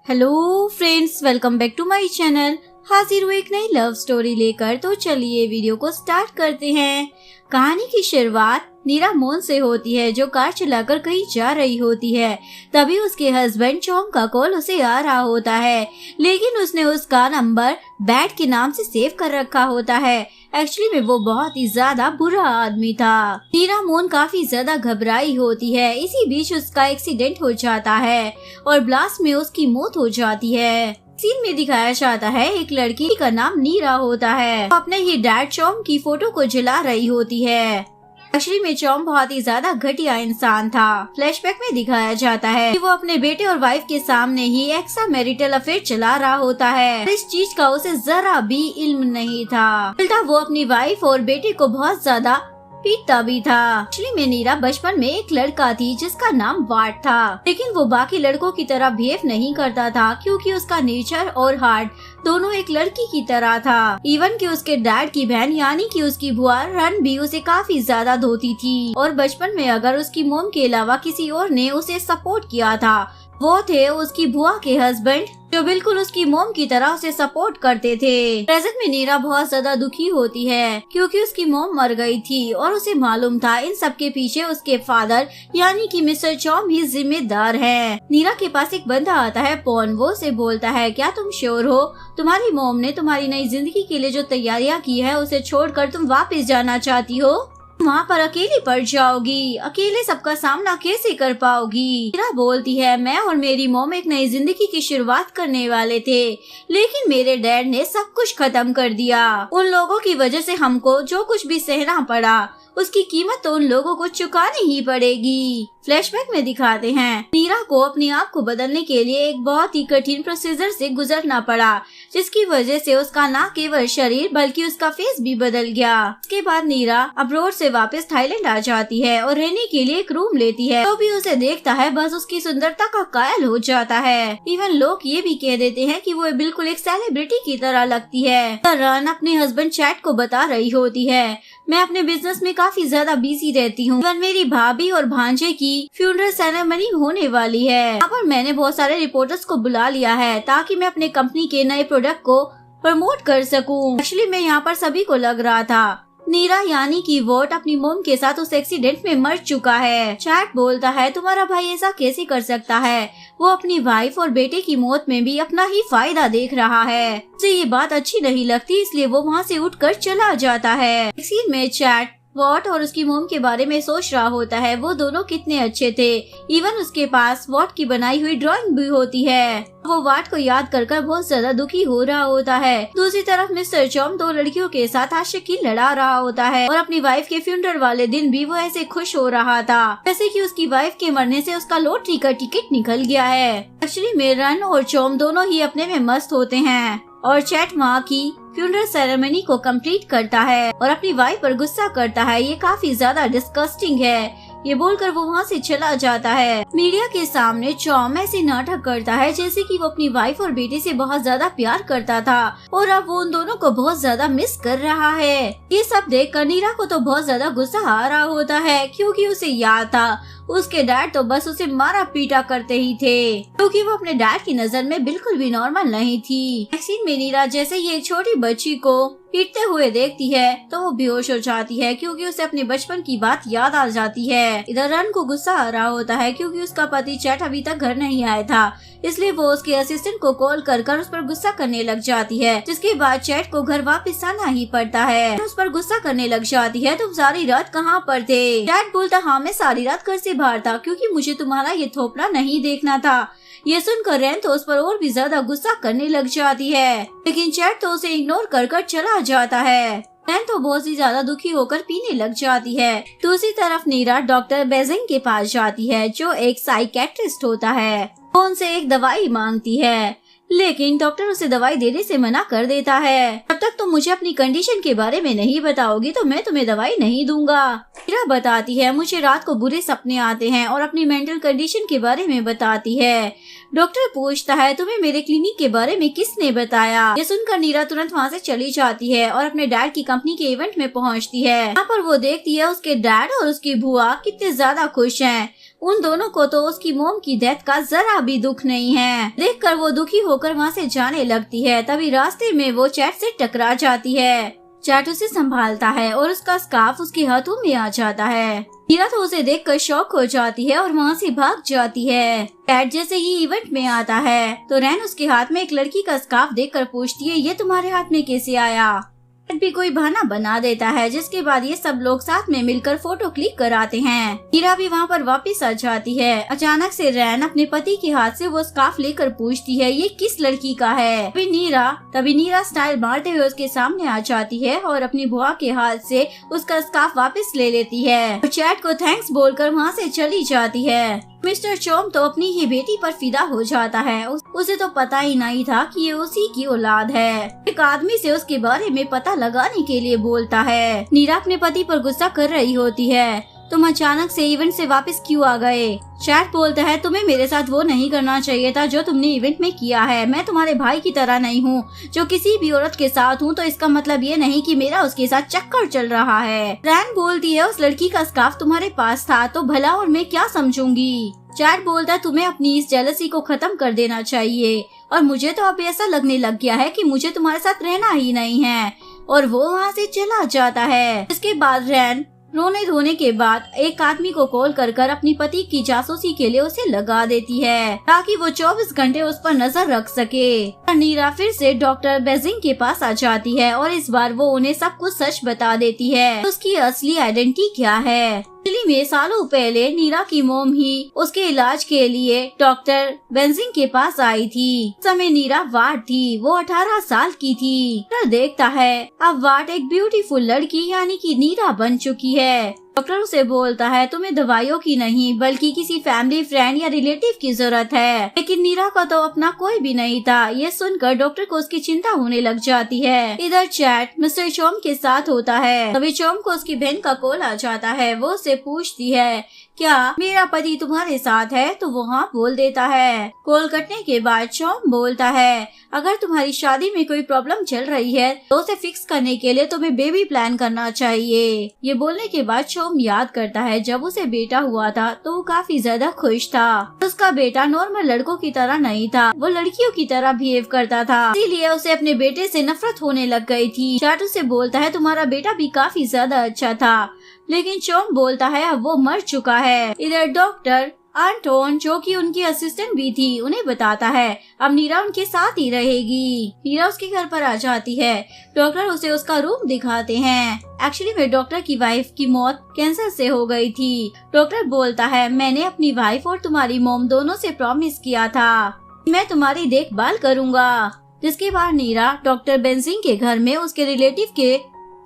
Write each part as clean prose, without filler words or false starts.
Hello friends, welcome back to my channel. हाजिर हुए एक नई लव स्टोरी लेकर। तो चलिए वीडियो को स्टार्ट करते हैं। कहानी की शुरुआत नीरा मोहन से होती है, जो कार चलाकर कहीं जा रही होती है। तभी उसके हस्बैंड चौम का कॉल उसे आ रहा होता है, लेकिन उसने उसका नंबर बैट के नाम से सेव कर रखा होता है। एक्चुअली में वो बहुत ही ज्यादा बुरा आदमी था। नीरा मोहन काफी ज्यादा घबराई होती है। इसी बीच उसका एक्सीडेंट हो जाता है और ब्लास्ट में उसकी मौत हो जाती है। सीन में दिखाया जाता है एक लड़की का नाम नीरा होता है, वो अपने ही डैड चौम की फोटो को जला रही होती है। एक्चुअली में चौम बहुत ही ज्यादा घटिया इंसान था। फ्लैशबैक में दिखाया जाता है कि वो अपने बेटे और वाइफ के सामने ही एक्स्ट्रा मैरिटल अफेयर चला रहा होता है। इस चीज का उसे जरा भी इल्म नहीं था। उल्टा वो अपनी वाइफ और बेटे को बहुत ज्यादा पीटता भी था। एक्चुअली में नीरा बचपन में एक लड़का थी जिसका नाम वाट था, लेकिन वो बाकी लड़कों की तरह बिहेव नहीं करता था, क्योंकि उसका नेचर और हार्ट दोनों एक लड़की की तरह था। इवन कि उसके डैड की बहन यानी कि उसकी बुआ रन भी उसे काफी ज्यादा धोती थी। और बचपन में अगर उसकी मोम के अलावा किसी और ने उसे सपोर्ट किया था, वो थे उसकी बुआ के हस्बैंड, जो बिल्कुल उसकी मोम की तरह उसे सपोर्ट करते थे। प्रेजेंट में नीरा बहुत ज्यादा दुखी होती है, क्योंकि उसकी मोम मर गई थी और उसे मालूम था इन सब के पीछे उसके फादर यानी कि मिस्टर चौम ही जिम्मेदार है। नीरा के पास एक बंदा आता है पॉन। वो उसे बोलता है, क्या तुम श्योर हो तुम्हारी मोम ने तुम्हारी नई जिंदगी के लिए जो तैयारियां की है उसे छोड़कर तुम वापस जाना चाहती हो? वहाँ पर अकेली पड़ जाओगी, अकेले सबका सामना कैसे कर पाओगी? नीरा बोलती है, मैं और मेरी मॉम एक नई जिंदगी की शुरुआत करने वाले थे, लेकिन मेरे डैड ने सब कुछ खत्म कर दिया। उन लोगों की वजह से हमको जो कुछ भी सहना पड़ा, उसकी कीमत तो उन लोगों को चुकानी ही पड़ेगी। फ्लैशबैक में दिखाते हैं नीरा को अपने आप को बदलने के लिए एक बहुत ही कठिन प्रोसीजर से गुजरना पड़ा, जिसकी वजह से उसका न केवल शरीर बल्कि उसका फेस भी बदल गया। इसके बाद नीरा अब्रोड से वापस थाईलैंड आ जाती है और रहने के लिए एक रूम लेती है। तो भी उसे देखता है, बस उसकी सुंदरता का कायल हो जाता है। इवन लोग ये भी कह देते हैं कि वो बिल्कुल एक सेलिब्रिटी की तरह लगती है। रन अपने हस्बैंड चैट को बता रही होती है, मैं अपने बिजनेस में काफी ज्यादा बिजी रहती हूँ। इवन मेरी भाभी और भांजे की फ्यूनरल सेरेमनी होने वाली है। यहाँ पर मैंने बहुत सारे रिपोर्टर्स को बुला लिया है ताकि मैं अपने कंपनी के नए प्रोडक्ट को प्रमोट कर सकूं। एक्चुअली मैं यहाँ पर सभी को लग रहा था नीरा यानी कि वोट अपनी मोम के साथ उस एक्सीडेंट में मर चुका है। चैट बोलता है, तुम्हारा भाई ऐसा कैसे कर सकता है? वो अपनी वाइफ और बेटे की मौत में भी अपना ही फायदा देख रहा है। उसे ये बात अच्छी नहीं लगती, इसलिए वो वहाँ से उठकर चला जाता है। इसी में चैट वॉट और उसकी मोम के बारे में सोच रहा होता है, वो दोनों कितने अच्छे थे। इवन उसके पास वॉट की बनाई हुई ड्राइंग भी होती है। वो वाट को याद कर बहुत ज्यादा दुखी हो रहा होता है। दूसरी तरफ मिस्टर चौम दो लड़कियों के साथ आशिकी लड़ा रहा होता है और अपनी वाइफ के फ्यूनरल वाले दिन भी वो ऐसे खुश हो रहा था जैसे कि उसकी वाइफ के मरने से उसका लॉटरी का टिकट निकल गया है। एक्चुअली में रन और चौम दोनों ही अपने में मस्त होते हैं और चैट माँ की फ्यूनरल सेरेमनी को कंप्लीट करता है और अपनी वाइफ पर गुस्सा करता है। ये काफी ज्यादा डिस्गस्टिंग है, ये बोलकर वो वहाँ से चला जाता है। मीडिया के सामने चौम ऐसे नाटक करता है जैसे कि वो अपनी वाइफ और बेटे से बहुत ज्यादा प्यार करता था और अब वो उन दोनों को बहुत ज्यादा मिस कर रहा है। ये सब देखकर नीरा को तो बहुत ज्यादा गुस्सा आ रहा होता है, क्योंकि उसे याद था उसके डैड तो बस उसे मारा पीटा करते ही थे, क्योंकि वो अपने डैड की नजर में बिल्कुल भी नॉर्मल नहीं थी। वैक्सीन में नीरा जैसे ही एक छोटी बच्ची को पीटते हुए देखती है तो वो बेहोश हो जाती है, क्योंकि उसे अपने बचपन की बात याद आ जाती है। इधर रन को गुस्सा आ रहा होता है, क्योंकि उसका पति चैट अभी तक घर नहीं आया था, इसलिए वो उसके असिस्टेंट को कॉल कर उस पर गुस्सा करने लग जाती है। जिसके बाद चैट को घर वापस आना ही पड़ता है। उस पर गुस्सा करने लग जाती है, तुम सारी रात कहाँ पर थे? चैट बोलता, हाँ मैं सारी रात घर से बाहर था, क्योंकि मुझे तुम्हारा ये थोपना नहीं देखना था। ये सुनकर रैन तो उस पर और भी ज्यादा गुस्सा करने लग जाती है, लेकिन चैट तो उसे इग्नोर कर चला जाता है। रैन तो बहुत ही ज्यादा दुखी होकर पीने लग जाती है। दूसरी तरफ नीरा डॉक्टर बेजिंग के पास जाती है, जो एक साइकेट्रिस्ट होता है। वो उनसे एक दवाई मांगती है, लेकिन डॉक्टर उसे दवाई देने से मना कर देता है। जब तक तुम मुझे अपनी कंडीशन के बारे में नहीं बताओगी तो मैं तुम्हें दवाई नहीं दूंगा। नीरा बताती है, मुझे रात को बुरे सपने आते हैं और अपनी मेंटल कंडीशन के बारे में बताती है। डॉक्टर पूछता है, तुम्हें मेरे क्लिनिक के बारे में किसने बताया? ये सुनकर नीरा तुरंत वहाँ से चली जाती है और अपने डैड की कंपनी के इवेंट में पहुँचती है। यहाँ पर वो देखती है उसके डैड और उसकी बुआ कितने ज्यादा खुश हैं। उन दोनों को तो उसकी मोम की डेथ का जरा भी दुख नहीं है। देखकर वो दुखी होकर वहाँ से जाने लगती है। तभी रास्ते में वो चैट से टकरा जाती है। चैट उसे संभालता है और उसका स्कार्फ उसके हाथों में आ जाता है। नीरा तो उसे देखकर शॉक हो जाती है और वहाँ से भाग जाती है। चैट जैसे ही इवेंट में आता है तो रैन उसके हाथ में एक लड़की का स्कार्फ देखकर पूछती है, ये तुम्हारे हाथ में कैसे आया? भी कोई बहाना बना देता है, जिसके बाद ये सब लोग साथ में मिलकर फोटो क्लिक कराते हैं। नीरा भी वहाँ पर वापस आ जाती है। अचानक से रैन अपने पति के हाथ से वो स्कार्फ लेकर पूछती है, ये किस लड़की का है? तभी नीरा स्टाइल मारते हुए उसके सामने आ जाती है और अपनी बुआ के हाथ से उसका स्कार्फ वापस ले लेती है और चैट को थैंक्स बोलकर वहाँ से चली जाती है। मिस्टर चोम तो अपनी ही बेटी पर फिदा हो जाता है। उसे तो पता ही नहीं था कि ये उसी की औलाद है। एक आदमी से उसके बारे में पता लगाने के लिए बोलता है। नीरा अपने पति पर गुस्सा कर रही होती है, तुम अचानक से इवेंट से वापस क्यों आ गए? चैट बोलता है, तुम्हें मेरे साथ वो नहीं करना चाहिए था जो तुमने इवेंट में किया है। मैं तुम्हारे भाई की तरह नहीं हूँ जो किसी भी औरत के साथ हूँ, तो इसका मतलब ये नहीं कि मेरा उसके साथ चक्कर चल रहा है। रैन बोलती है, उस लड़की का स्कार्फ तुम्हारे पास था तो भला और मैं क्या समझूंगी? चैट बोलता है, तुम्हें अपनी इस जेलसी को खत्म कर देना चाहिए और मुझे तो अब ऐसा लगने लग गया है कि मुझे तुम्हारे साथ रहना ही नहीं है। और वो वहाँ से चला जाता है। इसके बाद रैन रोने धोने के बाद एक आदमी को कॉल कर अपनी पति की जासूसी के लिए उसे लगा देती है ताकि वो 24 घंटे उस पर नजर रख सके। नीरा फिर से डॉक्टर बेजिंग के पास आ जाती है और इस बार वो उन्हें सब कुछ सच बता देती है। उसकी असली आइडेंटिटी क्या है? दिल्ली में सालों पहले नीरा की मोम ही उसके इलाज के लिए डॉक्टर बेंजिंग के पास आई थी। उस समय नीरा वार्ड थी, वो 18 साल की थी। डॉक्टर देखता है अब वार्ड एक ब्यूटीफुल लड़की यानी कि नीरा बन चुकी है। डॉक्टर उसे बोलता है, तुम्हें दवाइयों की नहीं बल्कि किसी फैमिली फ्रेंड या रिलेटिव की जरूरत है। लेकिन नीरा का तो अपना कोई भी नहीं था। ये सुनकर डॉक्टर को उसकी चिंता होने लग जाती है। इधर चैट मिस्टर चोम के साथ होता है। तभी चोम को उसकी बहन का कॉल आ जाता है। वो उससे पूछती है, क्या मेरा पति तुम्हारे साथ है? तो वो हाँ बोल देता है। कॉल कटने के बाद चोम बोलता है, अगर तुम्हारी शादी में कोई प्रॉब्लम चल रही है तो उसे फिक्स करने के लिए तुम्हें बेबी प्लान करना चाहिए। ये बोलने के बाद चोम याद करता है जब उसे बेटा हुआ था तो वो काफी ज्यादा खुश था। उसका बेटा नॉर्मल लड़कों की तरह नहीं था, वो लड़कियों की तरह बिहेव करता था, इसीलिए उसे अपने बेटे से नफरत होने लग गई थी। चैट उसे बोलता है, तुम्हारा बेटा भी काफी ज्यादा अच्छा था, लेकिन चोम बोलता है अब वो मर चुका है। इधर डॉक्टर एंटोन जो कि उनकी असिस्टेंट भी थी उन्हें बताता है अब नीरा उनके साथ ही रहेगी। नीरा उसके घर पर आ जाती है। डॉक्टर उसे उसका रूम दिखाते हैं। एक्चुअली में डॉक्टर की वाइफ की मौत कैंसर से हो गई थी। डॉक्टर बोलता है, मैंने अपनी वाइफ और तुम्हारी मॉम दोनों से प्रॉमिस किया था मैं तुम्हारी देखभाल करूँगा। जिसके बाद नीरा डॉक्टर बेंजिंग के घर में उसके रिलेटिव के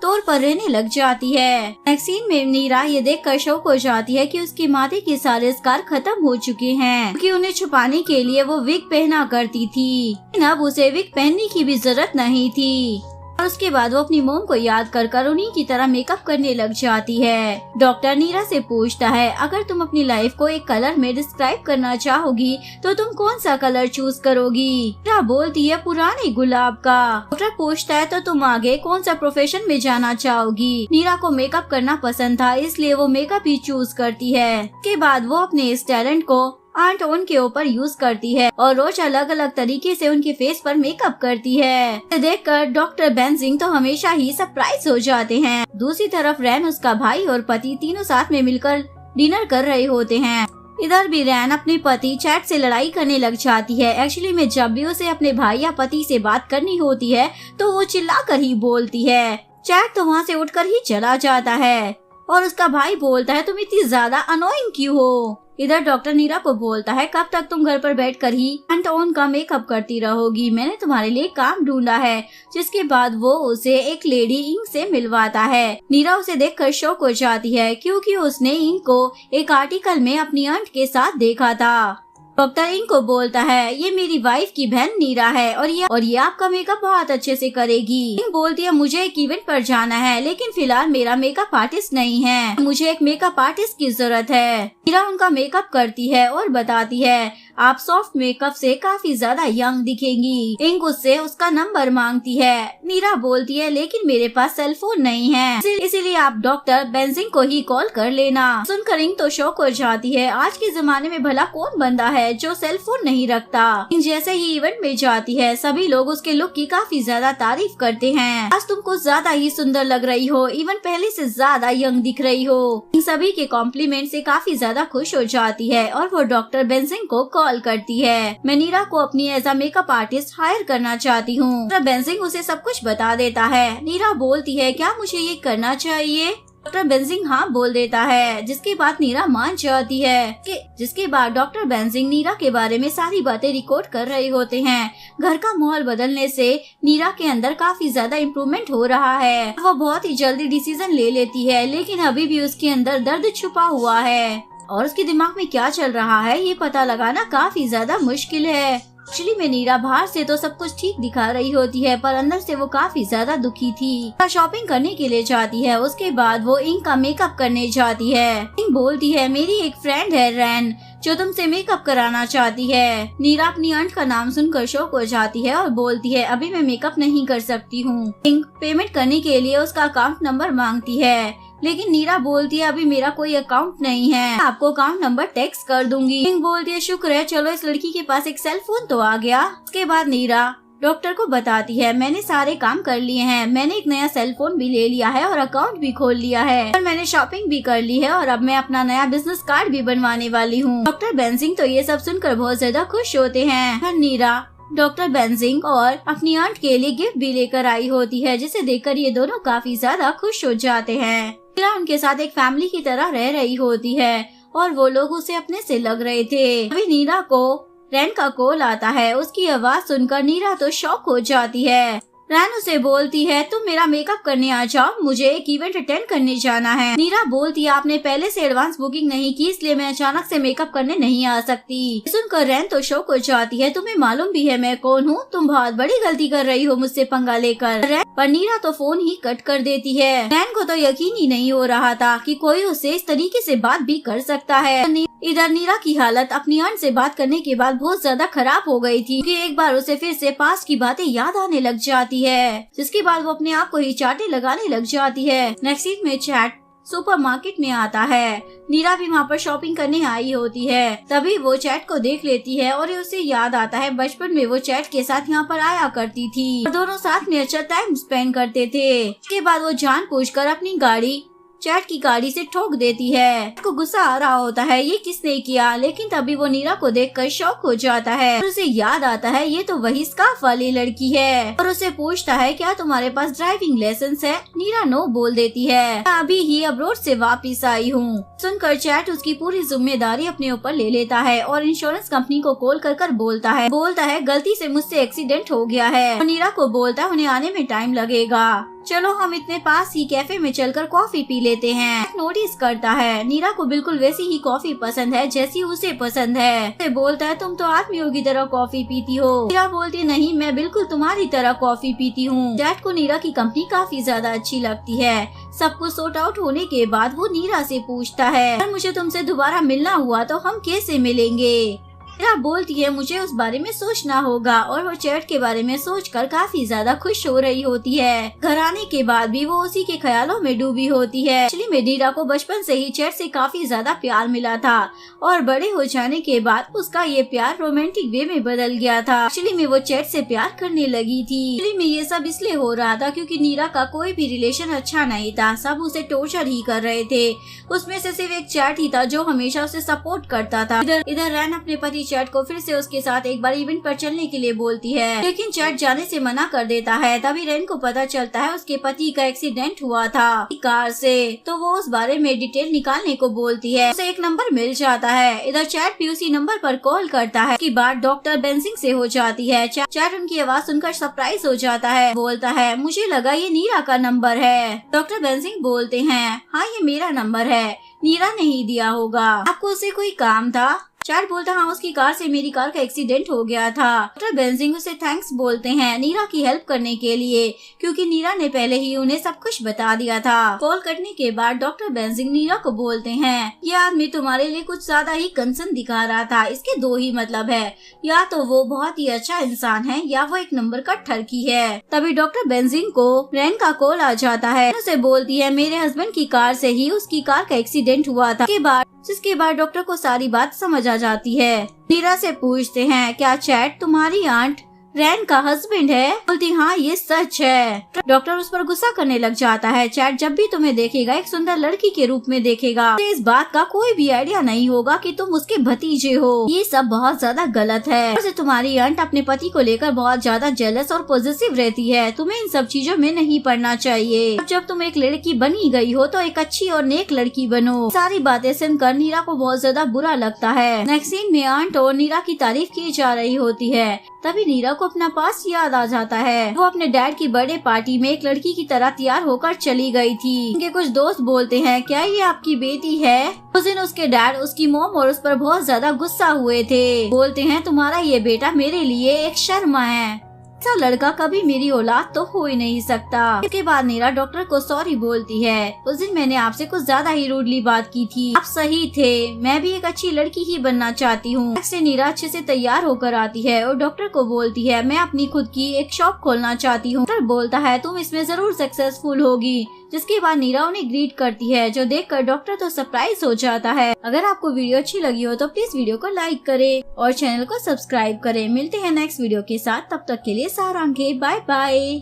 तौर पर रहने लग जाती है। नेक्स्ट सीन में नीरा ये देखकर शौक हो जाती है कि उसके माथे के सारे स्कार खत्म हो चुके हैं, क्योंकि उन्हें छुपाने के लिए वो विग पहना करती थी। लेकिन अब उसे विग पहनने की भी जरूरत नहीं थी। और उसके बाद वो अपनी मोम को याद कर उन्हीं की तरह मेकअप करने लग जाती है। डॉक्टर नीरा से पूछता है, अगर तुम अपनी लाइफ को एक कलर में डिस्क्राइब करना चाहोगी तो तुम कौन सा कलर चूज करोगी? नीरा बोलती है, पुराने गुलाब का। डॉक्टर पूछता है, तो तुम आगे कौन सा प्रोफेशन में जाना चाहोगी? नीरा को मेकअप करना पसंद था, इसलिए वो मेकअप ही चूज करती है। इसके बाद वो अपने इस टैलेंट को एंटोन के ऊपर यूज करती है और रोज अलग अलग तरीके से उनके फेस पर मेकअप करती है। देखकर डॉक्टर बेंजिंग तो हमेशा ही सरप्राइज हो जाते हैं। दूसरी तरफ रैन, उसका भाई और पति तीनों साथ में मिलकर डिनर कर रहे होते हैं। इधर भी रैन अपने पति चैट से लड़ाई करने लग जाती है। एक्चुअली में जब भी उसे अपने भाई या पति से बात करनी होती है तो वो चिल्लाकर ही बोलती है। चैट तो वहाँ से उठकर ही चला जाता है और उसका भाई बोलता है, तुम इतनी ज्यादा अनोइंग क्यों हो? इधर डॉक्टर नीरा को बोलता है, कब तक तुम घर पर बैठकर ही एंटोन का मेकअप करती रहोगी? मैंने तुम्हारे लिए काम ढूंढा है। जिसके बाद वो उसे एक लेडी इंक से मिलवाता है। नीरा उसे देखकर शॉक हो जाती है क्योंकि उसने इंक को एक आर्टिकल में अपनी आंट के साथ देखा था। डॉक्टर इंक को बोलता है, ये मेरी वाइफ की बहन नीरा है और ये आपका मेकअप बहुत अच्छे से करेगी। इंक बोलती है, मुझे एक इवेंट पर जाना है लेकिन फिलहाल मेरा मेकअप आर्टिस्ट नहीं है, मुझे एक मेकअप आर्टिस्ट की जरूरत है। नीरा उनका मेकअप करती है और बताती है, आप सॉफ्ट मेकअप से काफी ज्यादा यंग दिखेंगी। इंग उससे उसका नंबर मांगती है। नीरा बोलती है लेकिन मेरे पास सेल फोन नहीं है, इसीलिए आप डॉक्टर बेंजिंग को ही कॉल कर लेना। सुनकर इंग तो शॉक हो जाती है। आज के जमाने में भला कौन बंदा है जो सेल फोन नहीं रखता। इंग जैसे ही इवेंट में जाती है सभी लोग उसके लुक की काफी ज्यादा तारीफ करते हैं। आज तुम कुछ ज्यादा ही सुंदर लग रही हो, इवन पहले से ज्यादा यंग दिख रही हो। इंग सभी के कॉम्प्लीमेंट से काफी ज्यादा खुश हो जाती है और वो डॉक्टर बेंजिंग को कॉल करती है। मैं नीरा को अपनी as a makeup artist hire करना चाहती हूँ। डॉक्टर बेंजिंग उसे सब कुछ बता देता है। नीरा बोलती है क्या मुझे ये करना चाहिए? डॉक्टर बेंजिंग हाँ बोल देता है, जिसके बाद नीरा मान जाती है। जिसके बाद डॉक्टर बेंजिंग नीरा के बारे में सारी बातें रिकॉर्ड कर रहे होते हैं। घर का माहौल बदलने से नीरा के अंदर काफी ज्यादा इम्प्रूवमेंट हो रहा है। वो बहुत ही जल्दी डिसीजन ले लेती है, लेकिन अभी भी उसके अंदर दर्द छुपा हुआ है और उसके दिमाग में क्या चल रहा है ये पता लगाना काफी ज्यादा मुश्किल है। एक्चुअली में नीरा बाहर से तो सब कुछ ठीक दिखा रही होती है, पर अंदर से वो काफी ज्यादा दुखी थी। शॉपिंग करने के लिए जाती है। उसके बाद वो इंग का मेकअप करने जाती है। इंग बोलती है मेरी एक फ्रेंड है रैन जो तुमसे मेकअप कराना चाहती है। नीरा अपनी आंट का नाम सुनकर शॉक हो जाती है और बोलती है अभी मैं मेकअप नहीं कर सकती हूँ। इंग पेमेंट करने के लिए उसका अकाउंट नंबर मांगती है, लेकिन नीरा बोलती है अभी मेरा कोई अकाउंट नहीं है, आपको अकाउंट नंबर टेक्स्ट कर दूंगी। इंग बोलती है शुक्र है, चलो इस लड़की के पास एक सेल फोन तो आ गया। उसके बाद नीरा डॉक्टर को बताती है मैंने सारे काम कर लिए हैं, मैंने एक नया सेल फोन भी ले लिया है और अकाउंट भी खोल लिया है और मैंने शॉपिंग भी कर ली है और अब मैं अपना नया बिजनेस कार्ड भी बनवाने वाली हूँ। डॉक्टर बेंजिंग तो ये सब सुनकर बहुत ज्यादा खुश होते हैं। और नीरा डॉक्टर बेंजिंग और अपनी आंट के लिए गिफ्ट भी लेकर आई होती है, जिसे देखकर ये दोनों काफी ज्यादा खुश हो जाते हैं। नीरा उनके साथ एक फैमिली की तरह रह रही होती है और वो लोग उसे अपने से लग रहे थे। अभी नीरा को रैन का कॉल आता है। उसकी आवाज सुनकर नीरा तो शॉक हो जाती है। रैन उसे बोलती है तुम मेरा मेकअप करने आ जाओ, मुझे एक इवेंट अटेंड करने जाना है। नीरा बोलती है आपने पहले से एडवांस बुकिंग नहीं की, इसलिए मैं अचानक से मेकअप करने नहीं आ सकती। सुनकर रैन तो शॉक हो जाती है, तुम्हें मालूम भी है मैं कौन हूँ, तुम बहुत बड़ी गलती कर रही हो मुझसे पंगा लेकर। पर नीरा तो फोन ही कट कर देती है। रैन को तो यकीन ही नहीं हो रहा था कि कोई उससे इस तरीके से बात भी कर सकता है। इधर नीरा की हालत अपनी आंट से बात करने के बाद बहुत ज्यादा खराब हो गई थी कि एक बार उसे फिर से पास्ट की बातें याद आने लग जाती है, जिसके बाद वो अपने आप को ही चाटे लगाने लग जाती है। नेक्स्ट सीन में चैट सुपरमार्केट में आता है। नीरा भी वहाँ पर शॉपिंग करने आई होती है। तभी वो चैट को देख लेती है और उसे याद आता है बचपन में वो चैट के साथ यहाँ पर आया करती थी और दोनों साथ में अच्छा टाइम स्पेंड करते थे। उसके बाद वो जानबूझकर अपनी गाड़ी चैट की गाड़ी से ठोक देती है। उसको गुस्सा आ रहा होता है ये किसने किया, लेकिन तभी वो नीरा को देखकर शॉक हो जाता है और उसे याद आता है ये तो वही स्कार्फ वाली लड़की है और उसे पूछता है क्या तुम्हारे पास ड्राइविंग लाइसेंस है। नीरा नो बोल देती है, अभी ही अब्रोड से वापस आई हूँ। सुनकर चैट उसकी पूरी जिम्मेदारी अपने ऊपर ले लेता है और इंश्योरेंस कंपनी को कॉल कर बोलता है गलती से मुझसे एक्सीडेंट हो गया है। और नीरा को बोलता है उन्हें आने में टाइम लगेगा, चलो हम इतने पास ही कैफे में चलकर कॉफी पी लेते हैं। नोटिस करता है नीरा को बिल्कुल वैसी ही कॉफी पसंद है जैसी उसे पसंद है। उसे बोलता है तुम तो आदमियों की तरह कॉफी पीती हो। नीरा बोलती नहीं मैं बिल्कुल तुम्हारी तरह कॉफी पीती हूँ। चैट को नीरा की कंपनी काफी ज्यादा अच्छी लगती है। सब कुछ सॉर्ट आउट होने के बाद वो नीरा से पूछता है अगर मुझे तुमसे दोबारा मिलना हुआ तो हम कैसे मिलेंगे। नीरा बोलती है मुझे उस बारे में सोचना होगा और वो चैट के बारे में सोचकर काफी ज्यादा खुश हो रही होती है। घर आने के बाद भी वो उसी के ख्यालों में डूबी होती है। एक्चुअली में नीरा को बचपन से ही चैट से काफी ज्यादा प्यार मिला था और बड़े हो जाने के बाद उसका ये प्यार रोमांटिक वे में बदल गया था। एक्चुअली में वो चैट से प्यार करने लगी थी। एक्चुअली में ये सब इसलिए हो रहा था क्योंकि नीरा का कोई भी रिलेशन अच्छा नहीं था, सब उसे टॉर्चर ही कर रहे थे। उसमें से सिर्फ एक चैट ही था जो हमेशा उसे सपोर्ट करता था। इधर रैन अपने पति चैट को फिर से उसके साथ एक बार इवेंट पर चलने के लिए बोलती है, लेकिन चैट जाने से मना कर देता है। तभी रैन को पता चलता है उसके पति का एक्सीडेंट हुआ था कार से, तो वो उस बारे में डिटेल निकालने को बोलती है। उसे एक नंबर मिल जाता है। इधर चैट भी उसी नंबर पर कॉल करता है कि बात डॉक्टर बेंजिंग से हो जाती है। चैट उनकी आवाज सुनकर सरप्राइज हो जाता है, बोलता है मुझे लगा ये नीरा का नंबर है। डॉक्टर बेंजिंग बोलते हैं हाँ ये मेरा नंबर है, नीरा नहीं दिया होगा, आपको उसे कोई काम था। चैट बोलता है हाँ उसकी कार से मेरी कार का एक्सीडेंट हो गया था। डॉक्टर बेंजिंग उसे थैंक्स बोलते हैं नीरा की हेल्प करने के लिए, क्योंकि नीरा ने पहले ही उन्हें सब कुछ बता दिया था। कॉल कटने के बाद डॉक्टर बेंजिंग नीरा को बोलते हैं ये आदमी तुम्हारे लिए कुछ ज्यादा ही कंसर्न दिखा रहा था। इसके दो ही मतलब है, या तो वो बहुत ही अच्छा इंसान है या वो एक नंबर का ठरकी है। तभी डॉक्टर बेंजिंग को रैन का कॉल आ जाता है। उसे बोलती है मेरे हस्बैंड की कार से ही उसकी कार का एक्सीडेंट हुआ था। जिसके बाद डॉक्टर को सारी बात समझ आ जाती है। नीरा से पूछते हैं क्या चैट तुम्हारी आंट रैन का हस्बैंड है? बोलती हाँ ये सच है। डॉक्टर उस पर गुस्सा करने लग जाता है। चैट जब भी तुम्हें देखेगा एक सुंदर लड़की के रूप में देखेगा। इस बात का कोई भी आइडिया नहीं होगा कि तुम उसके भतीजे हो। ये सब बहुत ज्यादा गलत है। वैसे तुम्हारी आंट अपने पति को लेकर बहुत ज्यादा जेलस और पॉजिटिव रहती है। तुम्हें इन सब चीजों में नहीं पड़ना चाहिए। जब तुम एक लड़की बनी गई हो तो एक अच्छी और नेक लड़की बनो। सारी बातें सुनकर नीरा को बहुत ज्यादा बुरा लगता है। नेक्स्ट सीन में आंट और नीरा की तारीफ की जा रही होती है। तभी नीरा को अपना पास याद आ जाता है। वो अपने डैड की बर्थडे पार्टी में एक लड़की की तरह तैयार होकर चली गई थी। उनके कुछ दोस्त बोलते हैं क्या ये आपकी बेटी है? उस दिन उसके डैड, उसकी मॉम और उस पर बहुत ज्यादा गुस्सा हुए थे। बोलते हैं तुम्हारा ये बेटा मेरे लिए एक शर्मा है। ऐसा लड़का कभी मेरी औलाद तो हो ही नहीं सकता। इसके बाद नीरा डॉक्टर को सॉरी बोलती है। उस दिन मैंने आपसे कुछ ज्यादा ही रूडली बात की थी। आप सही थे, मैं भी एक अच्छी लड़की ही बनना चाहती हूँ। नीरा अच्छे से तैयार होकर आती है और डॉक्टर को बोलती है मैं अपनी खुद की एक शॉप खोलना चाहती हूँ। डॉक्टर बोलता है तुम इसमें जरूर सक्सेसफुल होगी। जिसके बाद नीरा उन्हें ग्रीट करती है, जो देखकर डॉक्टर तो सरप्राइज हो जाता है। अगर आपको वीडियो अच्छी लगी हो तो प्लीज वीडियो को लाइक करें और चैनल को सब्सक्राइब करें। मिलते हैं नेक्स्ट वीडियो के साथ, तब तक के लिए सारांगे, बाय बाय।